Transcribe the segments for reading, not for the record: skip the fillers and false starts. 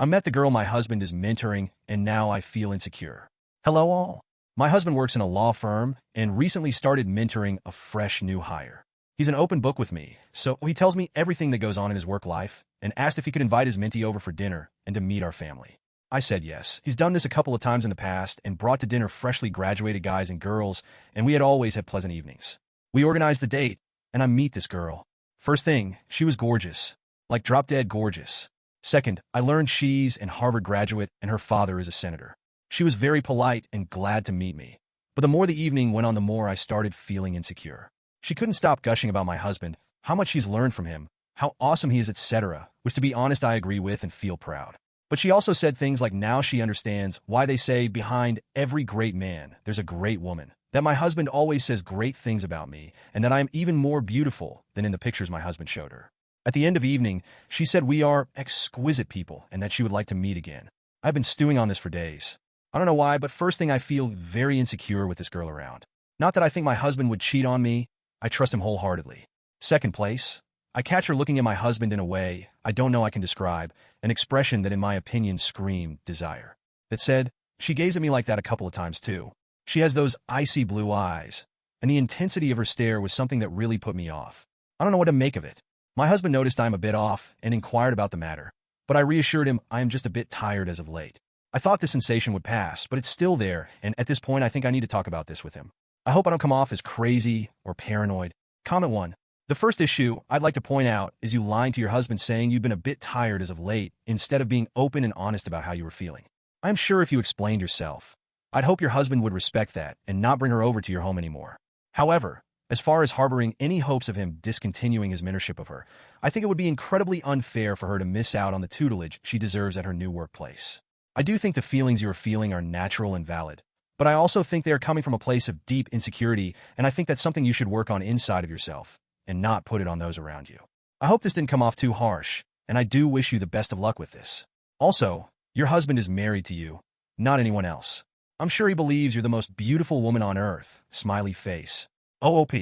I met the girl my husband is mentoring, and now I feel insecure. Hello all. My husband works in a law firm and recently started mentoring a fresh new hire. He's an open book with me, so he tells me everything that goes on in his work life and asked if he could invite his mentee over for dinner and to meet our family. I said yes. He's done this a couple of times in the past and brought to dinner freshly graduated guys and girls, and we had always had pleasant evenings. We organized the date, and I meet this girl. First thing, she was gorgeous. Like drop-dead gorgeous. Second, I learned she's an Harvard graduate and her father is a senator. She was very polite and glad to meet me. But the more the evening went on, the more I started feeling insecure. She couldn't stop gushing about my husband, how much she's learned from him, how awesome he is, etc., which to be honest I agree with and feel proud. But she also said things like now she understands why they say behind every great man there's a great woman, that my husband always says great things about me, and that I am even more beautiful than in the pictures my husband showed her. At the end of the evening, she said we are exquisite people and that she would like to meet again. I've been stewing on this for days. I don't know why, but first thing I feel very insecure with this girl around. Not that I think my husband would cheat on me, I trust him wholeheartedly. Second place, I catch her looking at my husband in a way I don't know I can describe, an expression that in my opinion screamed desire. That said, she gazed at me like that a couple of times too. She has those icy blue eyes, and the intensity of her stare was something that really put me off. I don't know what to make of it. My husband noticed I'm a bit off and inquired about the matter, but I reassured him I am just a bit tired as of late. I thought the sensation would pass, but it's still there, and at this point I think I need to talk about this with him. I hope I don't come off as crazy or paranoid. Comment 1. The first issue I'd like to point out is you lying to your husband saying you've been a bit tired as of late instead of being open and honest about how you were feeling. I'm sure if you explained yourself, I'd hope your husband would respect that and not bring her over to your home anymore. However, as far as harboring any hopes of him discontinuing his mentorship of her, I think it would be incredibly unfair for her to miss out on the tutelage she deserves at her new workplace. I do think the feelings you are feeling are natural and valid, but I also think they are coming from a place of deep insecurity, and I think that's something you should work on inside of yourself and not put it on those around you. I hope this didn't come off too harsh, and I do wish you the best of luck with this. Also, your husband is married to you, not anyone else. I'm sure he believes you're the most beautiful woman on earth, smiley face. OOP.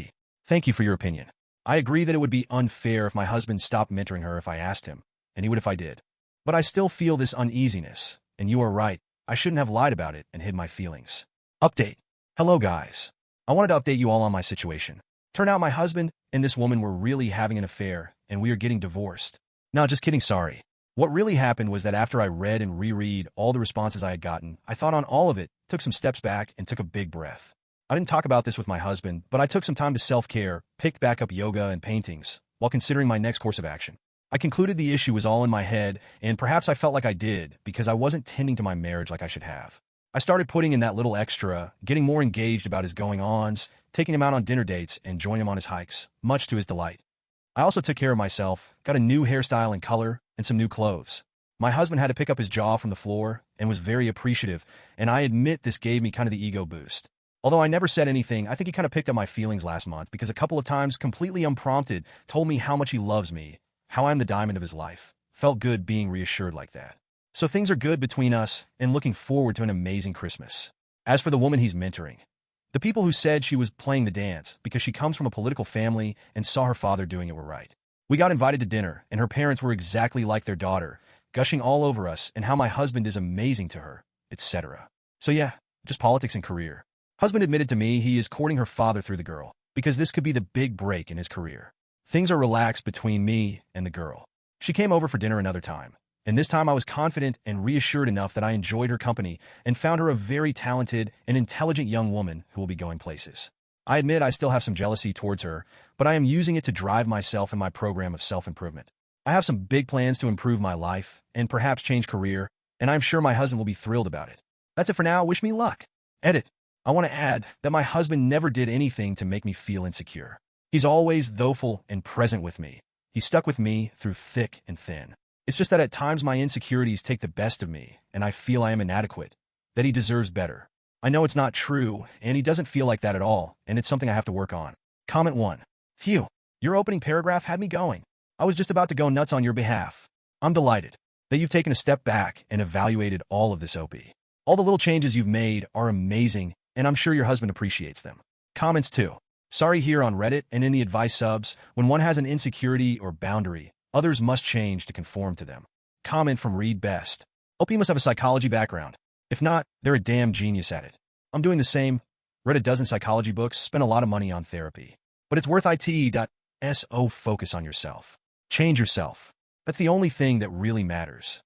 Thank you for your opinion. I agree that it would be unfair if my husband stopped mentoring her if I asked him, and he would if I did. But I still feel this uneasiness, and you are right, I shouldn't have lied about it and hid my feelings. Update. Hello guys. I wanted to update you all on my situation. Turn out my husband and this woman were really having an affair, and we are getting divorced. No, just kidding, sorry. What really happened was that after I read and reread all the responses I had gotten, I thought on all of it, took some steps back, and took a big breath. I didn't talk about this with my husband, but I took some time to self-care, picked back up yoga and paintings, while considering my next course of action. I concluded the issue was all in my head, and perhaps I felt like I did, because I wasn't tending to my marriage like I should have. I started putting in that little extra, getting more engaged about his going-ons, taking him out on dinner dates, and joining him on his hikes, much to his delight. I also took care of myself, got a new hairstyle and color, and some new clothes. My husband had to pick up his jaw from the floor, and was very appreciative, and I admit this gave me kind of the ego boost. Although I never said anything, I think he kind of picked up my feelings last month because a couple of times, completely unprompted, told me how much he loves me, how I'm the diamond of his life. Felt good being reassured like that. So things are good between us, and looking forward to an amazing Christmas. As for the woman he's mentoring, the people who said she was playing the dance because she comes from a political family and saw her father doing it were right. We got invited to dinner, and her parents were exactly like their daughter, gushing all over us and how my husband is amazing to her, etc. So yeah, just politics and career. Husband admitted to me he is courting her father through the girl, because this could be the big break in his career. Things are relaxed between me and the girl. She came over for dinner another time, and this time I was confident and reassured enough that I enjoyed her company and found her a very talented and intelligent young woman who will be going places. I admit I still have some jealousy towards her, but I am using it to drive myself in my program of self-improvement. I have some big plans to improve my life and perhaps change career, and I'm sure my husband will be thrilled about it. That's it for now. Wish me luck. Edit. I want to add that my husband never did anything to make me feel insecure. He's always thoughtful and present with me. He stuck with me through thick and thin. It's just that at times my insecurities take the best of me, and I feel I am inadequate, that he deserves better. I know it's not true, and he doesn't feel like that at all, and it's something I have to work on. Comment 1. Phew, your opening paragraph had me going. I was just about to go nuts on your behalf. I'm delighted that you've taken a step back and evaluated all of this, OP. All the little changes you've made are amazing, and I'm sure your husband appreciates them. Comments 2. Sorry, here on Reddit and in the advice subs, when one has an insecurity or boundary, others must change to conform to them. Comment from Read Best. OP must have a psychology background. If not, they're a damn genius at it. I'm doing the same. Read a dozen psychology books, spent a lot of money on therapy. But it's worth it. So focus on yourself. Change yourself. That's the only thing that really matters.